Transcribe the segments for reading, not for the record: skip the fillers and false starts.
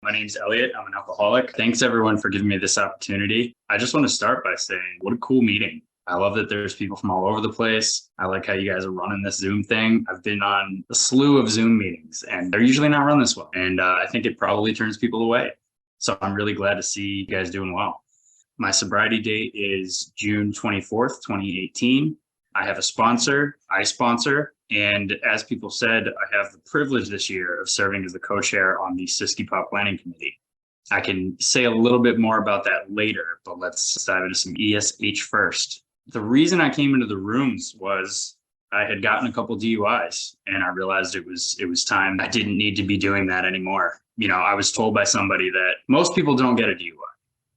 My name's Elliott. I'm an alcoholic. Thanks everyone for giving me this opportunity. I just want to start by saying what a cool meeting. I love that there's people from all over the place. I like how you guys are running this Zoom thing. I've been on a slew of Zoom meetings and they're usually not run this well. And I think it probably turns people away. So I'm really glad to see you guys doing well. My sobriety date is June 24th, 2018. I have a sponsor, I sponsor, and as people said, I have the privilege this year of serving as the co-chair on the CSCYPAA Planning Committee. I can say a little bit more about that later, but let's dive into some ESH first. The reason I came into the rooms was I had gotten a couple DUIs and I realized it was time. I didn't need to be doing that anymore. I was told by somebody that most people don't get a DUI,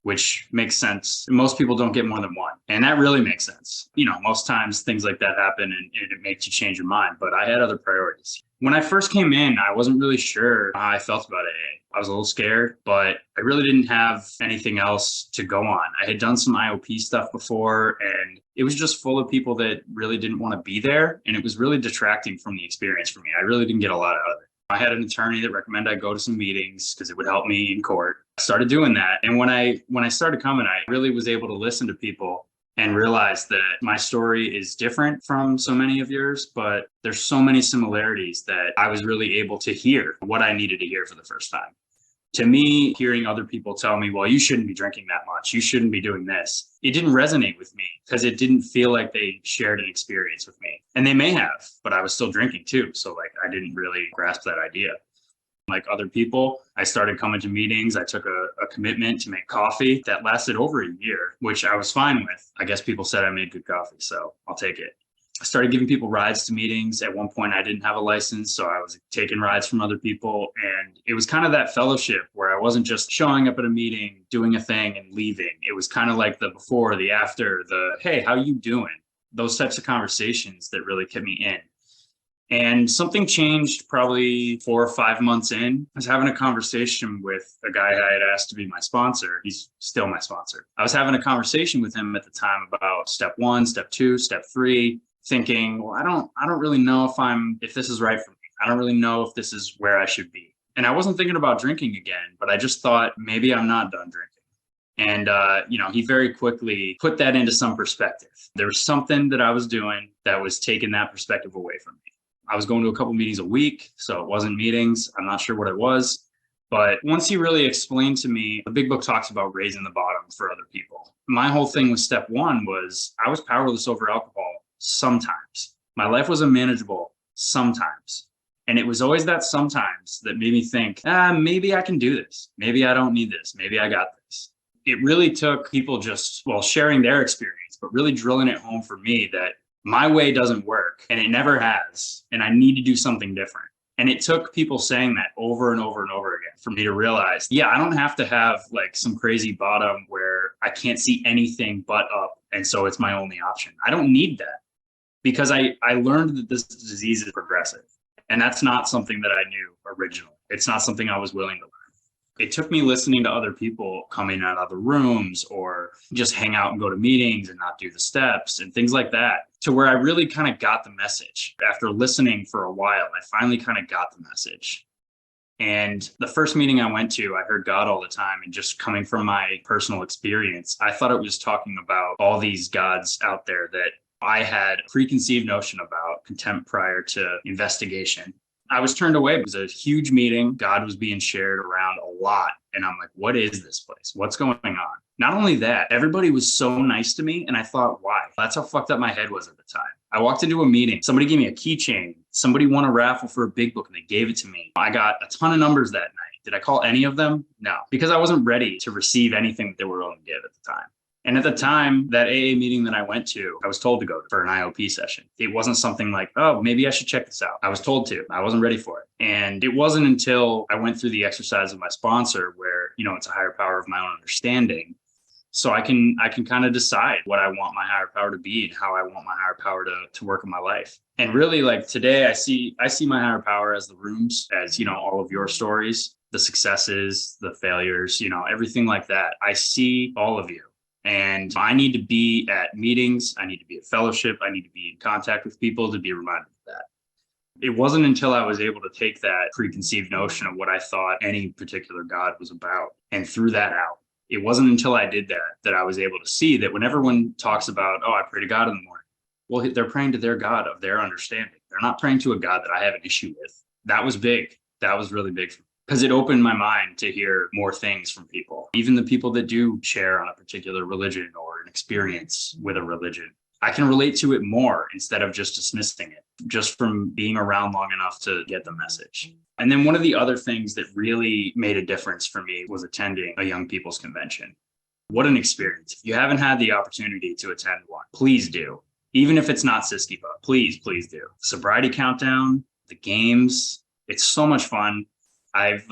which makes sense. Most people don't get more than one. And that really makes sense. Most times things like that happen and it makes you change your mind, but I had other priorities. When I first came in, I wasn't really sure how I felt about AA. I was a little scared, but I really didn't have anything else to go on. I had done some IOP stuff before and it was just full of people that really didn't want to be there. And it was really detracting from the experience for me. I really didn't get a lot out of it. I had an attorney that recommended I go to some meetings because it would help me in court. I started doing that. And when I started coming, I really was able to listen to people and realize that my story is different from so many of yours, but there's so many similarities that I was really able to hear what I needed to hear for the first time. To me, hearing other people tell me, well, you shouldn't be drinking that much, you shouldn't be doing this, it didn't resonate with me because it didn't feel like they shared an experience with me. And they may have, but I was still drinking too. So I didn't really grasp that idea. Like other people, I started coming to meetings. I took a commitment to make coffee that lasted over a year, which I was fine with. I guess people said I made good coffee, so I'll take it. I started giving people rides to meetings. At one point, I didn't have a license, so I was taking rides from other people. And it was kind of that fellowship where I wasn't just showing up at a meeting, doing a thing and leaving. It was kind of like the before, the after, the, hey, how you doing? Those types of conversations that really kept me in. And something changed probably 4 or 5 months in. I was having a conversation with a guy I had asked to be my sponsor. He's still my sponsor. I was having a conversation with him at the time about step 1, step 2, step 3, thinking, well, I don't really know if this is right for me. I don't really know if this is where I should be. And I wasn't thinking about drinking again, but I just thought maybe I'm not done drinking. And, he very quickly put that into some perspective. There was something that I was doing that was taking that perspective away from me. I was going to a couple meetings a week, so it wasn't meetings. I'm not sure what it was. But once he really explained to me, the big book talks about raising the bottom for other people. My whole thing with step 1 was I was powerless over alcohol sometimes. My life was unmanageable sometimes. And it was always that sometimes that made me think, maybe I can do this. Maybe I don't need this. Maybe I got this. It really took people just, sharing their experience, but really drilling it home for me that my way doesn't work and it never has. And I need to do something different. And it took people saying that over and over and over again for me to realize, I don't have to have like some crazy bottom where I can't see anything but up. And so it's my only option. I don't need that because I learned that this disease is progressive. And that's not something that I knew originally. It's not something I was willing to learn. It took me listening to other people coming out of other rooms or just hang out and go to meetings and not do the steps and things like that to where I really kind of got the message. After listening for a while, I finally kind of got the message. And the first meeting I went to, I heard God all the time. And just coming from my personal experience, I thought it was talking about all these gods out there that I had a preconceived notion about contempt prior to investigation. I was turned away. It was a huge meeting. God was being shared around a lot. And I'm like, what is this place? What's going on? Not only that, everybody was so nice to me. And I thought, why? That's how fucked up my head was at the time. I walked into a meeting. Somebody gave me a keychain. Somebody won a raffle for a big book and they gave it to me. I got a ton of numbers that night. Did I call any of them? No, because I wasn't ready to receive anything that they were willing to give at the time. And at the time, that AA meeting that I went to, I was told to go for an IOP session. It wasn't something like, oh, maybe I should check this out. I was told to. I wasn't ready for it. And it wasn't until I went through the exercise of my sponsor where, it's a higher power of my own understanding. So I can kind of decide what I want my higher power to be and how I want my higher power to work in my life. And really, like today, I see my higher power as the rooms, as, all of your stories, the successes, the failures, everything like that. I see all of you. And I need to be at meetings. I need to be at fellowship. I need to be in contact with people to be reminded of that. It wasn't until I was able to take that preconceived notion of what I thought any particular God was about and threw that out. It wasn't until I did that that I was able to see that when everyone talks about, oh, I pray to God in the morning, well, they're praying to their God of their understanding. They're not praying to a God that I have an issue with. That was big. That was really big for me because it opened my mind to hear more things from people, even the people that do share on a particular religion or an experience with a religion. I can relate to it more instead of just dismissing it, just from being around long enough to get the message. And then one of the other things that really made a difference for me was attending a young people's convention. What an experience. If you haven't had the opportunity to attend one, please do. Even if it's not CSCYPAA, please do. Sobriety countdown, the games, it's so much fun. I've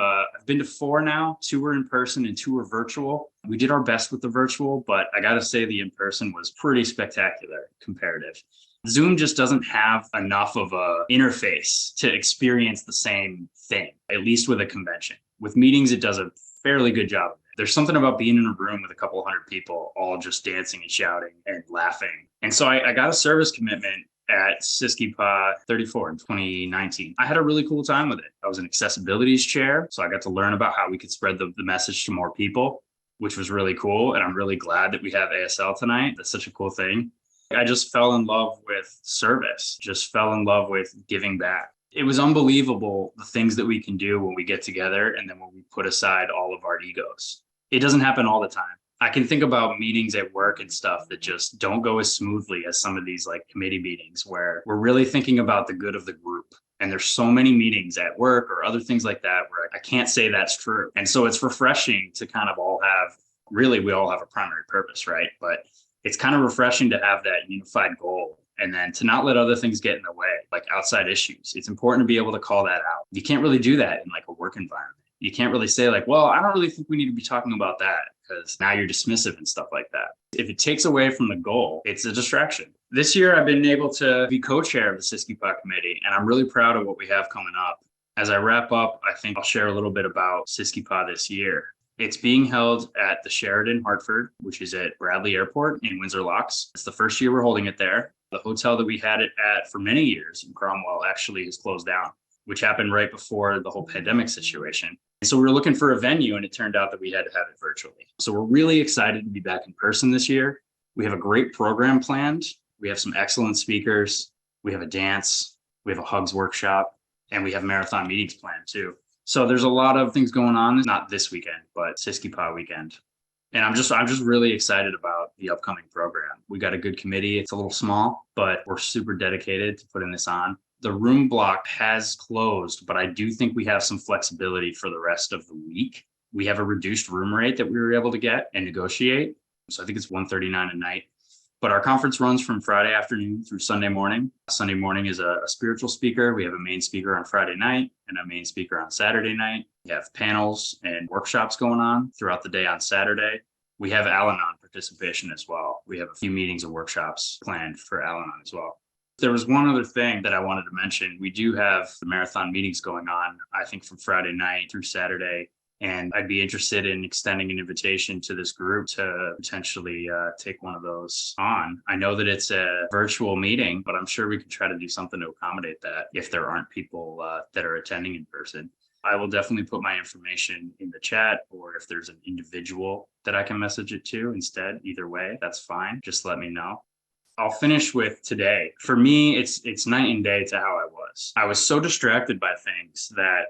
been to 4 now. 2 were in person and 2 were virtual. We did our best with the virtual, but I got to say the in person was pretty spectacular comparative. Zoom just doesn't have enough of a interface to experience the same thing, at least with a convention. With meetings, it does a fairly good job. There's something about being in a room with a couple hundred people all just dancing and shouting and laughing. And so I got a service commitment at CSCYPAA 34 in 2019. I had a really cool time with it. I was an accessibilities chair, so I got to learn about how we could spread the message to more people, which was really cool. And I'm really glad that we have ASL tonight. That's such a cool thing. I just fell in love with service, just fell in love with giving back. It was unbelievable the things that we can do when we get together and then when we put aside all of our egos. It doesn't happen all the time. I can think about meetings at work and stuff that just don't go as smoothly as some of these like committee meetings where we're really thinking about the good of the group. And there's so many meetings at work or other things like that where I can't say that's true. And so it's refreshing to kind of all have, really, we all have a primary purpose, right? But it's kind of refreshing to have that unified goal and then to not let other things get in the way, like outside issues. It's important to be able to call that out. You can't really do that in like a work environment. You can't really say like, well, I don't really think we need to be talking about that because now you're dismissive and stuff like that. If it takes away from the goal, it's a distraction. This year, I've been able to be co-chair of the CSCYPAA committee, and I'm really proud of what we have coming up. As I wrap up, I think I'll share a little bit about CSCYPAA this year. It's being held at the Sheraton Hartford, which is at Bradley Airport in Windsor Locks. It's the first year we're holding it there. The hotel that we had it at for many years in Cromwell actually has closed down, which happened right before the whole pandemic situation. So we were looking for a venue and it turned out that we had to have it virtually. So we're really excited to be back in person this year. We have a great program planned. We have some excellent speakers. We have a dance. We have a hugs workshop and we have marathon meetings planned too. So there's a lot of things going on, not this weekend, but CSCYPAA weekend. And I'm just really excited about the upcoming program. We got a good committee. It's a little small, but we're super dedicated to putting this on. The room block has closed, but I do think we have some flexibility for the rest of the week. We have a reduced room rate that we were able to get and negotiate. So I think it's $139 a night. But our conference runs from Friday afternoon through Sunday morning. Sunday morning is a spiritual speaker. We have a main speaker on Friday night and a main speaker on Saturday night. We have panels and workshops going on throughout the day on Saturday. We have Al-Anon participation as well. We have a few meetings and workshops planned for Al-Anon as well. There was one other thing that I wanted to mention. We do have the marathon meetings going on, I think from Friday night through Saturday. And I'd be interested in extending an invitation to this group to potentially take one of those on. I know that it's a virtual meeting, but I'm sure we could try to do something to accommodate that if there aren't people that are attending in person. I will definitely put my information in the chat, or if there's an individual that I can message it to instead, either way, that's fine. Just let me know. I'll finish with today. For me, it's night and day to how I was. I was so distracted by things that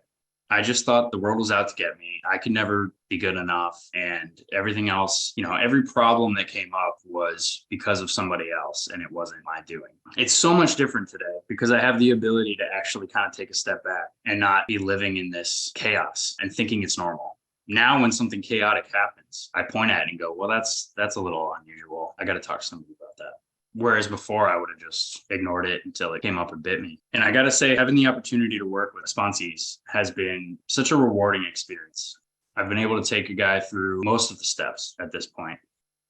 I just thought the world was out to get me. I could never be good enough. And everything else, every problem that came up was because of somebody else and it wasn't my doing. It's so much different today because I have the ability to actually kind of take a step back and not be living in this chaos and thinking it's normal. Now, when something chaotic happens, I point at it and go, well, that's a little unusual. I got to talk to somebody about that. Whereas before I would have just ignored it until it came up and bit me. And I got to say, having the opportunity to work with sponsees has been such a rewarding experience. I've been able to take a guy through most of the steps at this point.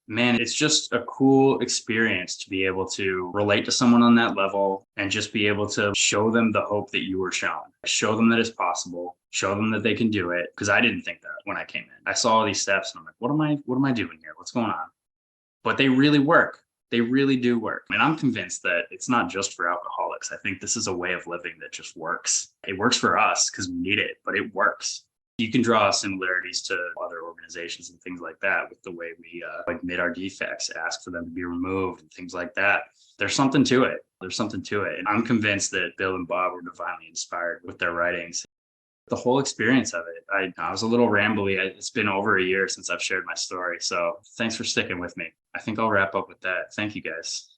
Man, it's just a cool experience to be able to relate to someone on that level and just be able to show them the hope that you were shown. Show them that it's possible. Show them that they can do it. Because I didn't think that when I came in. I saw all these steps and I'm like, what am I doing here? What's going on? But they really work. They really do work. And I'm convinced that it's not just for alcoholics. I think this is a way of living that just works. It works for us because we need it, but it works. You can draw similarities to other organizations and things like that with the way we admit our defects, ask for them to be removed and things like that. There's something to it. There's something to it. And I'm convinced that Bill and Bob were divinely inspired with their writings. The whole experience of it. I was a little rambly. It's been over a year since I've shared my story. So thanks for sticking with me. I think I'll wrap up with that. Thank you guys.